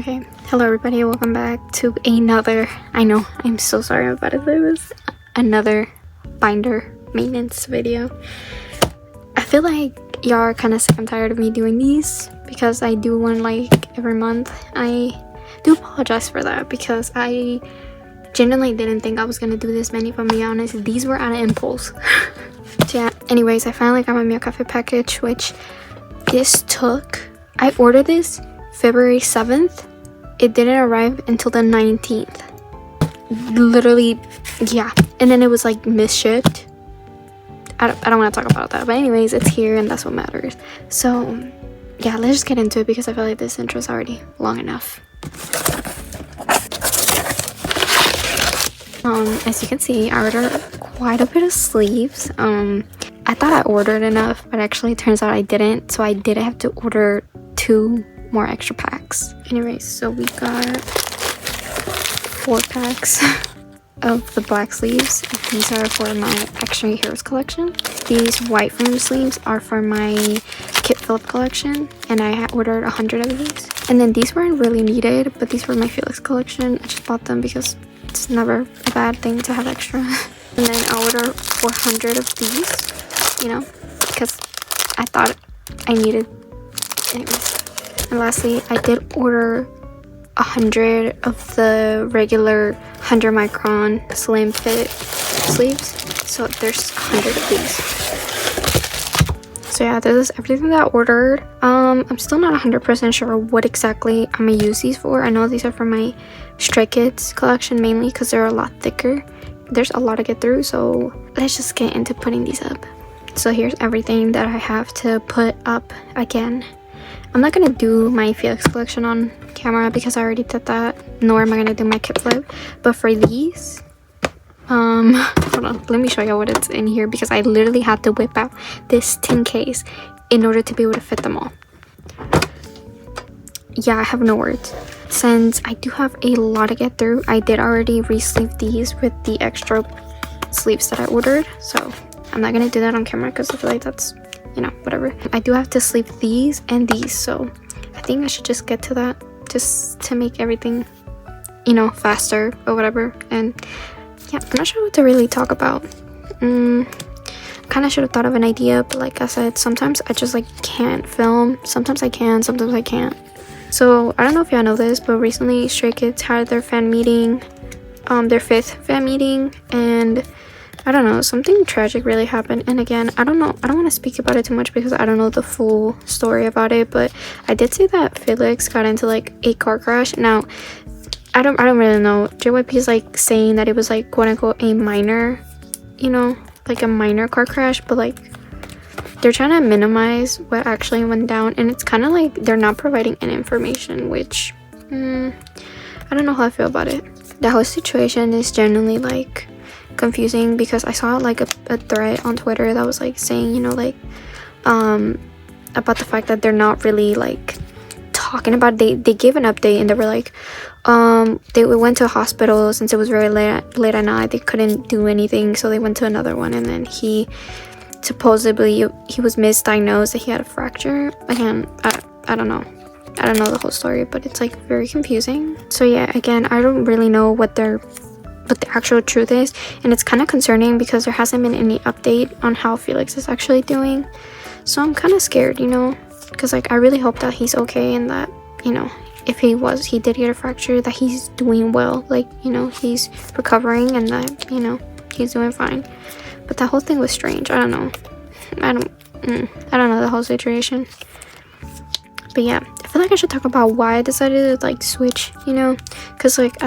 Okay, hello everybody, welcome back to another, I know, I'm so sorry about it, there was another binder maintenance video. I feel like y'all are kind of sick and tired of me doing these because I do one like every month. I do apologize for that because I genuinely didn't think I was gonna do this many, if I'm being honest. These were out of impulse. So yeah, anyways, I finally got my Meow Cafe package, which this took, I ordered this February 7th. It didn't arrive until the 19th. Literally, yeah. And then it was like misshipped. I don't want to talk about that. But anyways, it's here and that's what matters. So yeah, let's just get into it because I feel like this intro is already long enough. As you can see, I ordered quite a bit of sleeves. I thought I ordered enough, but actually it turns out I didn't. So I did have to order 2 more extra packs. Anyways, so we got 4 packs of the black sleeves. These are for my Extra Heroes collection. These white foam sleeves are for my Kit Phillip collection, and I had ordered 100 of these. And then these weren't really needed, but these were my Felix collection. I just bought them because it's never a bad thing to have extra. And then I ordered 400 of these, you know, because I thought I needed. Anyways. And lastly, I did order 100 of the regular 100 micron slim fit sleeves. So there's 100 of these. So yeah, this is everything that I ordered. I'm still not 100% sure what exactly I'm gonna use these for. I know these are for my Stray Kids collection mainly because they're a lot thicker. There's a lot to get through, so let's just get into putting these up. So here's everything that I have to put up again. I'm not gonna do my Felix collection on camera because I already did that, nor am I gonna do my Kit Flip. But for these, hold on, let me show you what it's in here because I literally had to whip out this tin case in order to be able to fit them all. Yeah, I have no words. Since I do have a lot to get through, I did already re-sleeve these with the extra sleeves that I ordered, so I'm not gonna do that on camera because I feel like that's, you know, whatever. I do have to sleeve these and these, so I think I should just get to that just to make everything, you know, faster or whatever. And yeah, I'm not sure what to really talk about. Kind of should have thought of an idea, but like I said, sometimes I just like can't film. Sometimes I can, sometimes I can't. So I don't know if y'all know this, but recently Stray Kids had their fan meeting, their 5th fan meeting, and I don't know, something tragic really happened. And again, I don't know, I don't want to speak about it too much because I don't know the full story about it, but I did see that Felix got into like a car crash. Now I don't really know. JYP is like saying that it was like quote unquote a minor, you know, like a minor car crash, but like they're trying to minimize what actually went down, and it's kind of like they're not providing any information, which I don't know how I feel about it. The whole situation is generally like confusing because I saw like a thread on Twitter that was like saying, you know, like about the fact that they're not really like talking about it. They gave an update and they were like they went to a hospital since it was very late at night. They couldn't do anything, so they went to another one, and then he supposedly he was misdiagnosed that he had a fracture. Again, I don't know the whole story, but it's like very confusing. So yeah, again, I don't really know what the actual truth is, and it's kind of concerning because there hasn't been any update on how Felix is actually doing. So I'm kind of scared, you know, because like I really hope that he's okay and that, you know, if he did get a fracture, that he's doing well, like, you know, he's recovering and that, you know, he's doing fine. But that whole thing was strange. I don't know the whole situation. But yeah, I feel like I should talk about why I decided to like switch, you know, because like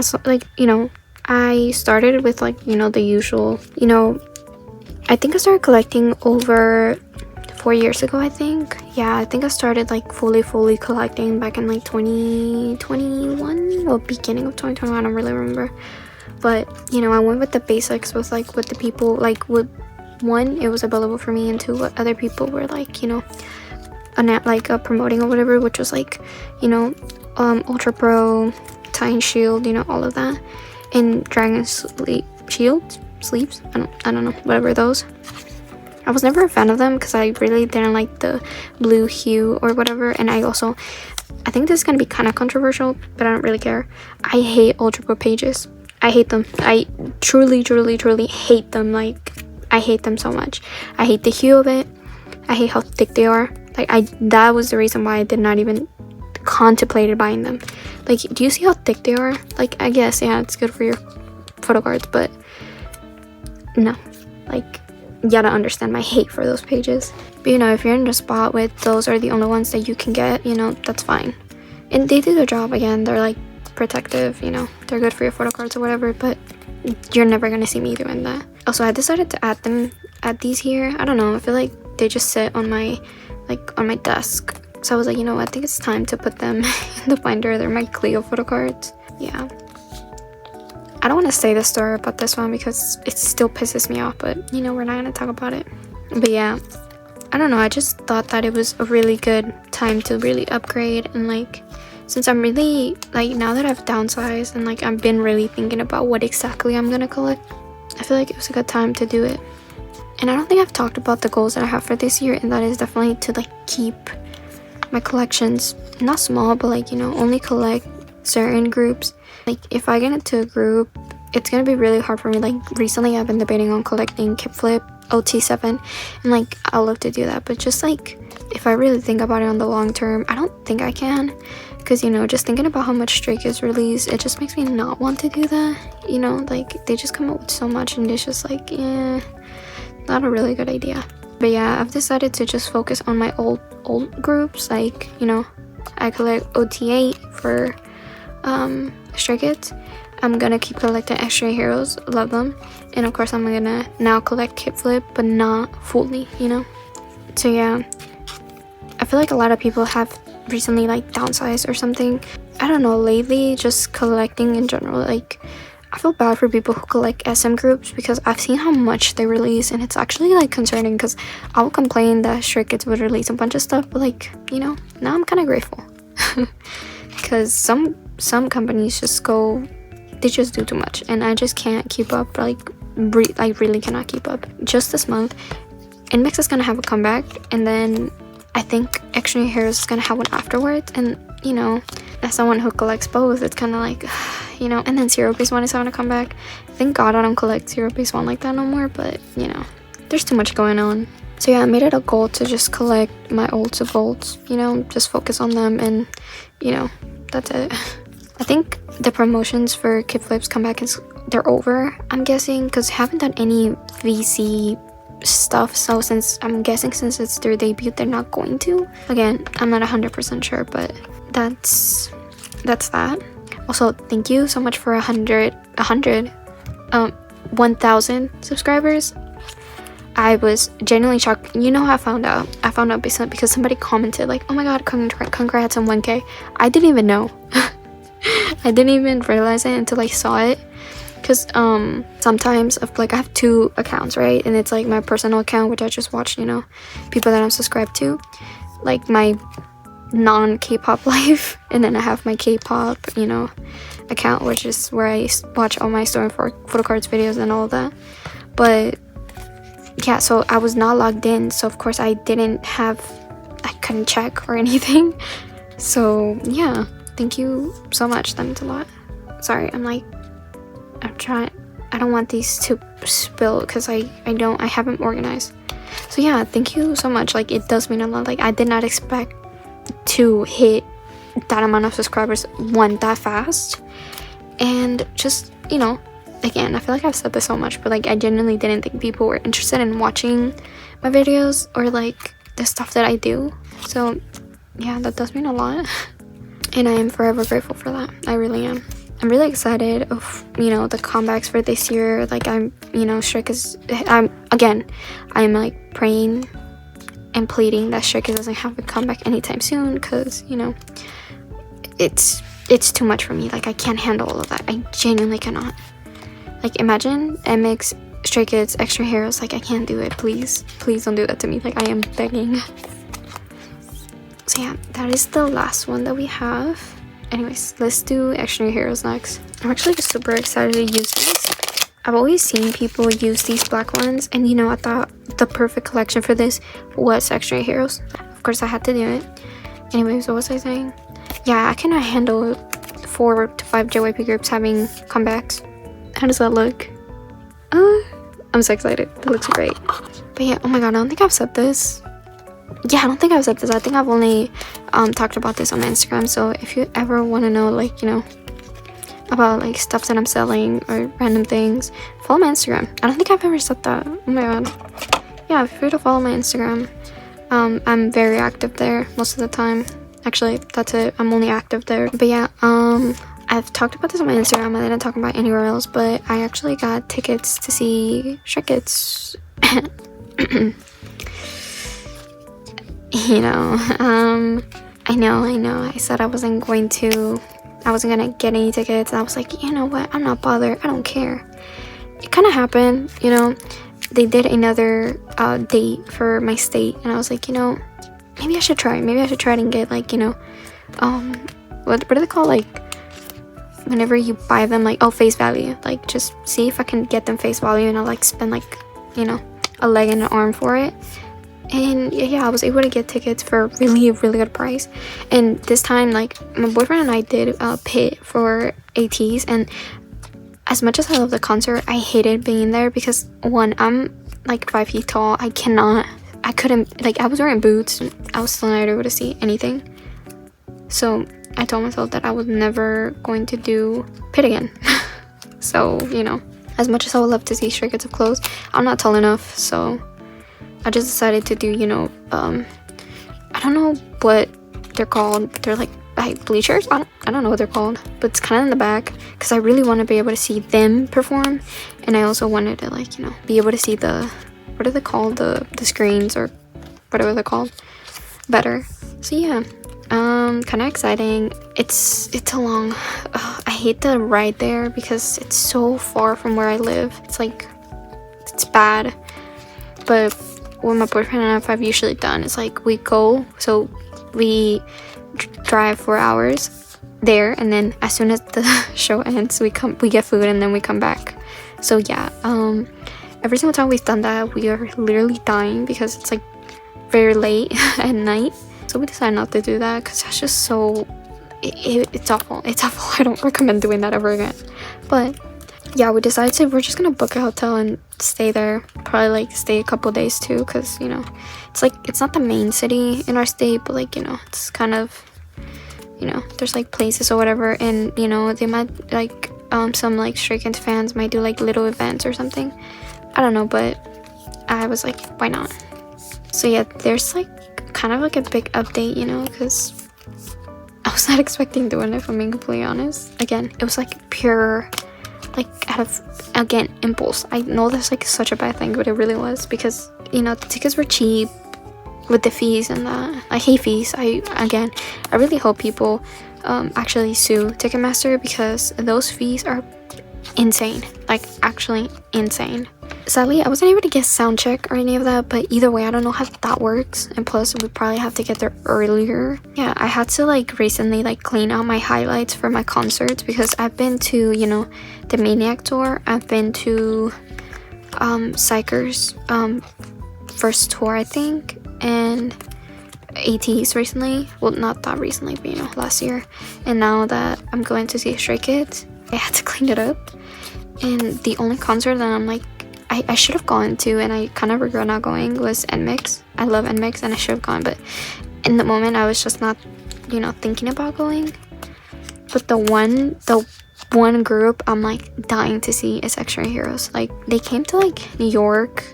you know, I started with like, you know, the usual, you know, I think I started collecting over 4 years ago, I think. Yeah, I think I started like fully collecting back in like 2021 or beginning of 2021, I don't really remember. But, you know, I went with the basics with like what the people, like with one, it was available for me, and 2, what other people were like, you know, promoting or whatever, which was like, you know, Ultra Pro, Titan Shield, you know, all of that. And Dragon Shield sleeves, I don't know, whatever those. I was never a fan of them because I really didn't like the blue hue or whatever, and I also I think this is gonna be kind of controversial, but I don't really care. I hate ultra book pages. I hate them. I truly hate them. Like, I hate them so much. I hate the hue of it. I hate how thick they are. Like, that was the reason why I did not even contemplated buying them. Like, do you see how thick they are? Like, I guess, yeah, it's good for your photo cards, but no. Like, you gotta understand my hate for those pages. But you know, if you're in the spot with those are the only ones that you can get, you know, that's fine. And they do their job. Again, they're like protective, you know, they're good for your photo cards or whatever, but you're never gonna see me doing that. Also, I decided to add these here. I don't know, I feel like they just sit on my desk. So I was like, you know what, I think it's time to put them in the binder. They're my Clio photo cards. Yeah. I don't want to say the story about this one because it still pisses me off, but you know, we're not going to talk about it. But yeah, I don't know, I just thought that it was a really good time to really upgrade. And like, since I'm really, like, now that I've downsized and like I've been really thinking about what exactly I'm going to collect, I feel like it was a good time to do it. And I don't think I've talked about the goals that I have for this year, and that is definitely to like keep my collections not small, but like, you know, only collect certain groups. Like, if I get into a group, it's gonna be really hard for me. Like, recently I've been debating on collecting Kip Flip, OT7, and like, I'll love to do that, but just like, if I really think about it on the long term, I don't think I can, because you know, just thinking about how much Stray Kids release, it just makes me not want to do that. You know, like, they just come up with so much, and it's just like, yeah, not a really good idea. But yeah, I've decided to just focus on my old groups. Like, you know, I collect OT8 for Stray Kids. I'm gonna keep collecting extra heroes, love them, and of course I'm gonna now collect Kip Flip, but not fully, you know. So yeah, I feel like a lot of people have recently like downsized or something. I don't know, lately just collecting in general, like, I feel bad for people who collect SM groups because I've seen how much they release, and it's actually like concerning, because I would complain that Stray Kids would release a bunch of stuff, but like, you know, now I'm kind of grateful because some companies just they just do too much, and I just can't keep up. Like, I really cannot keep up. Just this month, Inmix is gonna have a comeback, and then I think Extra Heroes is gonna have one afterwards. And you know, as someone who collects both, it's kind of like, you know. And then Zero Base 1 is having a comeback. Thank God I don't collect Zero Base 1 like that no more, but you know, there's too much going on. So yeah, I made it a goal to just collect my olds of golds, you know, just focus on them, and you know, that's it. I think the promotions for Kip Flip's comeback they're over, I'm guessing, because I haven't done any VC stuff, so I'm guessing since it's their debut, they're not going to. Again, I'm not 100% sure, but that's that. Also, thank you so much for 1,000 subscribers. I was genuinely shocked. You know how I found out? I found out because somebody commented like, oh my god, congrats on 1K. I didn't even know. I didn't even realize it until I saw it, because sometimes I have 2 accounts, right? And it's like my personal account, which I just watch, you know, people that I'm subscribed to, like my non-K-pop life, and then I have my K-pop, you know, account, which is where I watch all my story for photo cards videos and all of that. But yeah, so I was not logged in, so of course I couldn't check or anything. So yeah, thank you so much, that means a lot. Sorry, I don't want these to spill because I haven't organized. So yeah, thank you so much. Like, it does mean a lot. Like, I did not expect to hit that amount of subscribers that fast. And just, you know, again, I feel like I've said this so much, but like, I genuinely didn't think people were interested in watching my videos or like the stuff that I do. So yeah, that does mean a lot. And I am forever grateful for that. I really am. I'm really excited of, you know, the comebacks for this year. Like, I'm, you know, Stray Kids, I'm like praying and pleading that Stray Kids doesn't have a comeback anytime soon, because, you know, it's too much for me. Like, I can't handle all of that. I genuinely cannot. Like, imagine MX, Stray Kids, Extra Heroes. Like, I can't do it. Please don't do that to me. Like, I am begging. So yeah, that is the last one that we have. Anyways, let's do Extra Heroes next. I'm actually just super excited to use these. I've always seen people use these black ones, and you know, I thought the perfect collection for this was Extra Heroes. Of course, I had to do it. Anyways, what was I saying? yeah, I cannot handle 4 to 5 JYP groups having comebacks. How does that look? I'm so excited. That looks great. But yeah, oh my god, I don't think I've said this. Yeah, I don't think I've said this. I think I've only talked about this on my Instagram. So if you ever want to know, like, you know, about like stuff that I'm selling or random things, follow my Instagram. I don't think I've ever said that. Oh my god. Yeah, feel free to follow my Instagram. I'm very active there most of the time. Actually, that's it. I'm only active there. But yeah, I've talked about this on my Instagram. I didn't talk about it anywhere else, but I actually got tickets to see Stray you know, I know. I said I wasn't gonna get any tickets. And I was like, you know what? I'm not bothered. I don't care. It kind of happened, you know. They did another date for my state, and I was like, you know, maybe I should try. Maybe I should try it and get, like, you know, what do they call, like, whenever you buy them, like, oh, face value. Like, just see if I can get them face value, and I'll, like, spend, like, you know, a leg and an arm for it. And yeah, I was able to get tickets for a really good price. And this time, like, my boyfriend and I did pit for ATs, and as much as I love the concert, I hated being there because, one, I'm like 5 feet tall. I couldn't, like, I was wearing boots and I was still not able to see anything. So I told myself that I was never going to do pit again. So, you know, as much as I would love to see Stray Kids up close, I'm not tall enough. So I just decided to do, you know, I don't know what they're called. They're like bleachers. I don't know what they're called, but it's kind of in the back because I really want to be able to see them perform, and I also wanted to, like, you know, be able to see the, what are they called, the screens or whatever they're called, better. So yeah, kind of exciting. It's a long, I hate the ride there because it's so far from where I live. It's like, it's bad. But what my boyfriend and I have usually done is, like, we go, so we drive 4 hours there, and then as soon as the show ends, we get food, and then we come back. So yeah, every single time we've done that, we are literally dying because it's, like, very late at night. So we decided not to do that because that's just so, it's awful. It's awful. I don't recommend doing that ever again. But yeah, we decided we're just gonna book a hotel and stay there. Probably, like, stay a couple days too, because, you know, it's like, it's not the main city in our state, but, like, you know, it's kind of, you know, there's, like, places or whatever, and, you know, they might, like, some, like, Stray Kids fans might do, like, little events or something. I don't know, but I was like, why not? So yeah, there's, like, kind of like a big update, you know, because I was not expecting doing it, if I'm being completely honest. Again, it was, like, pure, like, out of, again, impulse. I know that's, like, such a bad thing, but it really was, because, you know, the tickets were cheap with the fees and that. I hate fees. I really hope people actually sue Ticketmaster, because those fees are insane, like, actually insane. Sadly, I wasn't able to get sound check or any of that, but either way, I don't know how that works, and plus we probably have to get there earlier. Yeah, I had to, like, recently, like, clean out my highlights for my concerts, because I've been to, you know, the Maniac tour, I've been to Psycher's first tour, I think, and ATs recently. Well, not that recently, but, you know, last year. And now that I'm going to see Stray Kids, I had to clean it up. And the only concert that I'm like, I should have gone to, and I kind of regret not going, was NMIX. I love NMIX, and I should have gone, but in the moment I was just not, you know, thinking about going. But the one group I'm, like, dying to see is X-Ray Heroes. Like, they came to, like, New York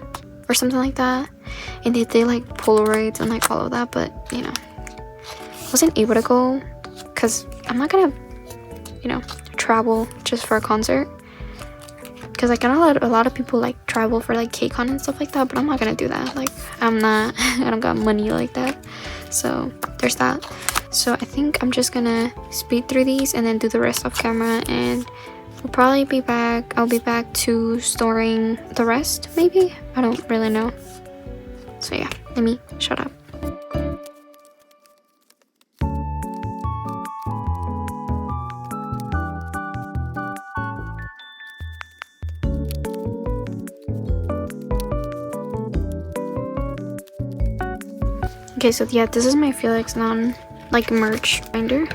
or something like that, and they did, like, Polaroids and, like, all of that, but, you know, I wasn't able to go because I'm not gonna, you know, travel just for a concert. Because, like, I know a lot of people, like, travel for, like, KCON and stuff like that, but I'm not gonna do that. Like, I don't got money like that. So there's that. So I think I'm just gonna speed through these and then do the rest off camera, and we'll probably be back. I'll be back to storing the rest, maybe. I don't really know. So yeah, let me shut up. Okay, so yeah, this is my Felix Non like merch binder.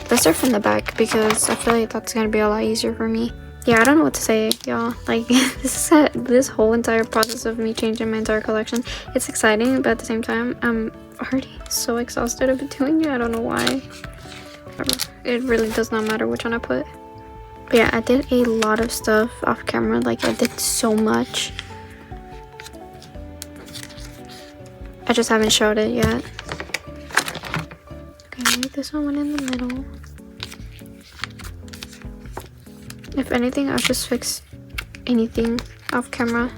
Let's start from the back because I feel like that's gonna be a lot easier for me. Yeah, I don't know what to say, y'all. Like this whole entire process of me changing my entire collection, it's exciting, but at the same time I'm already so exhausted of doing it. I don't know why. It really does not matter which one I put. But yeah, I did a lot of stuff off camera. Like I did so much. I just haven't showed it yet. Okay, maybe this one went in the middle. If anything, I'll just fix anything off camera.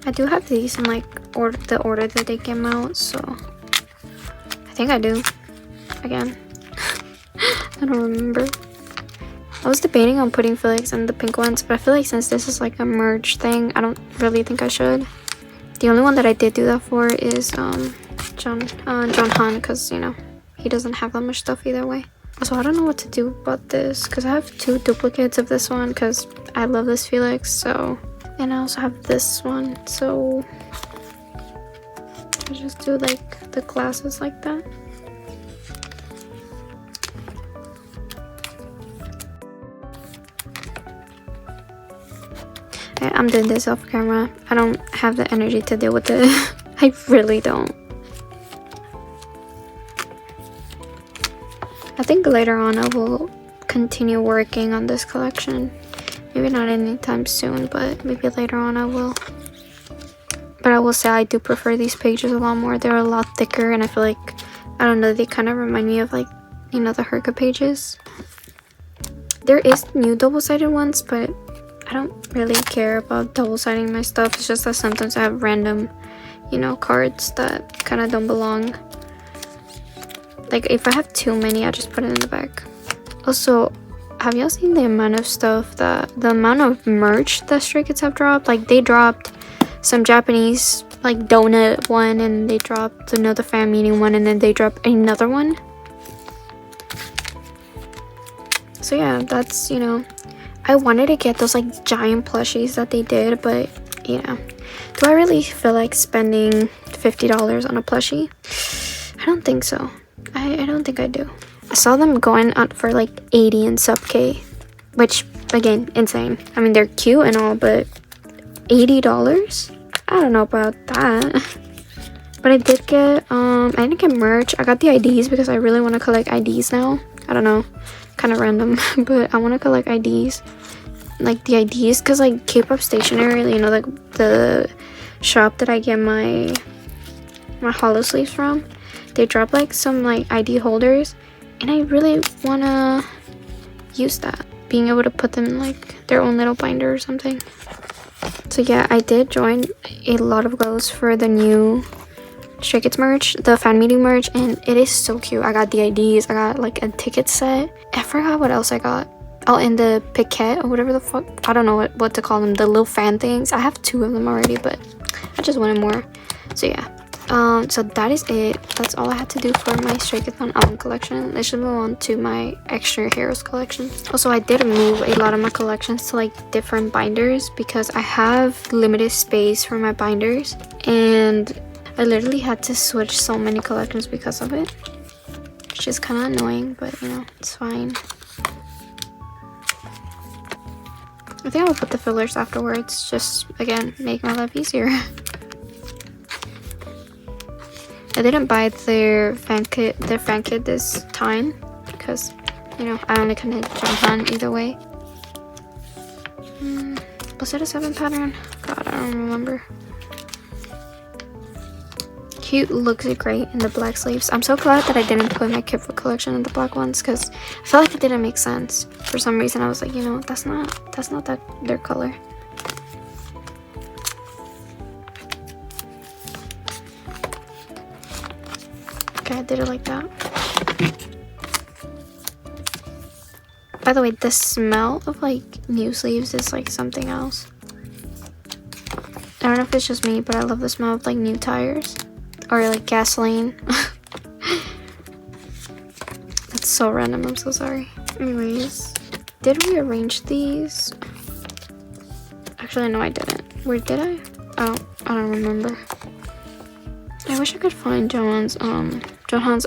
I do have these in like the order that they came out, so I think I do. Again, I don't remember. I was debating on putting Felix in the pink ones, but I feel like since this is like a merge thing, I don't really think I should. The only one that I did do that for is John Han, because you know he doesn't have that much stuff either way. So I don't know what to do about this because I have 2 duplicates of this one because I love this Felix. So, and I also have this one, so I just do like the glasses like that. I'm doing this off camera. I don't have the energy to deal with it. I really don't. I think later on I will continue working on this collection. Maybe not anytime soon, but maybe later on I will. But I will say I do prefer these pages a lot more. They're a lot thicker and I feel like, I don't know, they kind of remind me of like, you know, the Herka pages. There is new double-sided ones, but I don't really care about double-siding my stuff. It's just that sometimes I have random, you know, cards that kind of don't belong. Like if I have too many, I just put it in the back. Also, have y'all seen the amount of stuff the amount of merch that Stray Kids have dropped? Like they dropped some Japanese like donut one, and they dropped another fan meeting one, and then they dropped another one. So yeah, that's, you know, I wanted to get those like giant plushies that they did, but you know, do I really feel like spending $50 on a plushie? I don't think so. I don't think I do. I saw them going out for like 80 and sub K, which again, insane. I mean, they're cute and all, but $80? I don't know about that. But I did get I didn't get merch. I got the IDs because I really want to collect IDs now. I don't know, kind of random, but I want to collect IDs, like the IDs, because like K-pop stationery, you know, like the shop that I get my holo sleeves from, they drop like some like ID holders, and I really want to use that, being able to put them in like their own little binder or something. So yeah, I did join a lot of those for the new Stray Kids merch, the fan meeting merch, and it is so cute. I got the IDs, I got like a ticket set. I forgot what else I got. Oh, and the piquet or whatever the fuck, I don't know what to call them, the little fan things. I have 2 of them already, but I just wanted more. So yeah, so that is it. That's all I had to do for my Stray Kids on album collection. Let's just move on to my extra heroes collection. Also, I did move a lot of my collections to like different binders because I have limited space for my binders, and I literally had to switch so many collections because of it, which is kind of annoying, but you know, it's fine. I think I'll put the fillers afterwards, just again make my life easier. I didn't buy their fan kit this time because, you know, I only can hit Jonghan either way. Was it a 7 pattern? God, I don't remember. Cute, looks great in the black sleeves. I'm so glad that I didn't put my Kid Foot collection in the black ones because I felt like it didn't make sense. For some reason, I was like, you know, that's not their color. Okay, I did it like that. By the way, the smell of like new sleeves is like something else. I don't know if it's just me, but I love the smell of like new tires. Or like gasoline. That's so random, I'm so sorry. Anyways, did we arrange these? Actually, no, I didn't. Where did I? Oh, I don't remember. I wish I could find Johan's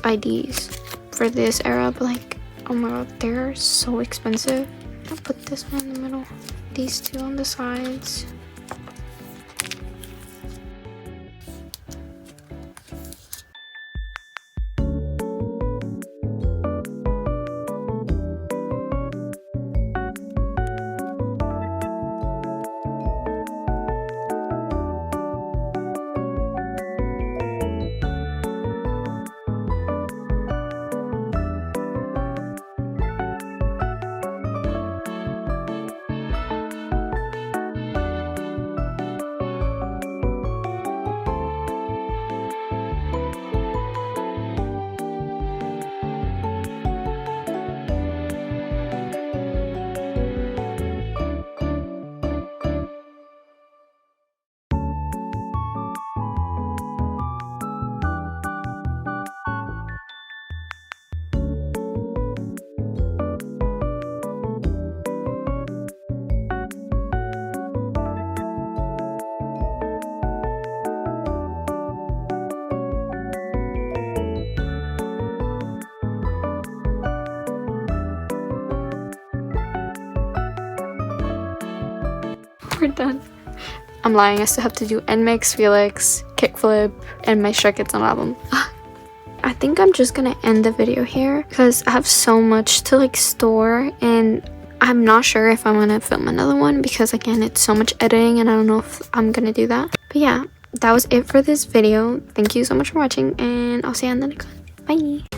IDs for this era, but like, oh my god, they're so expensive. I'll put this one in the middle, these two on the sides. We're done. I'm lying, I still have to do NMIX, Felix, kickflip, and my Stray Kids on album. I think I'm just gonna end the video here because I have so much to like store, and I'm not sure if I'm gonna film another one because again, it's so much editing and I don't know if I'm gonna do that. But yeah, that was it for this video. Thank you so much for watching, and I'll see you on the next one. Bye.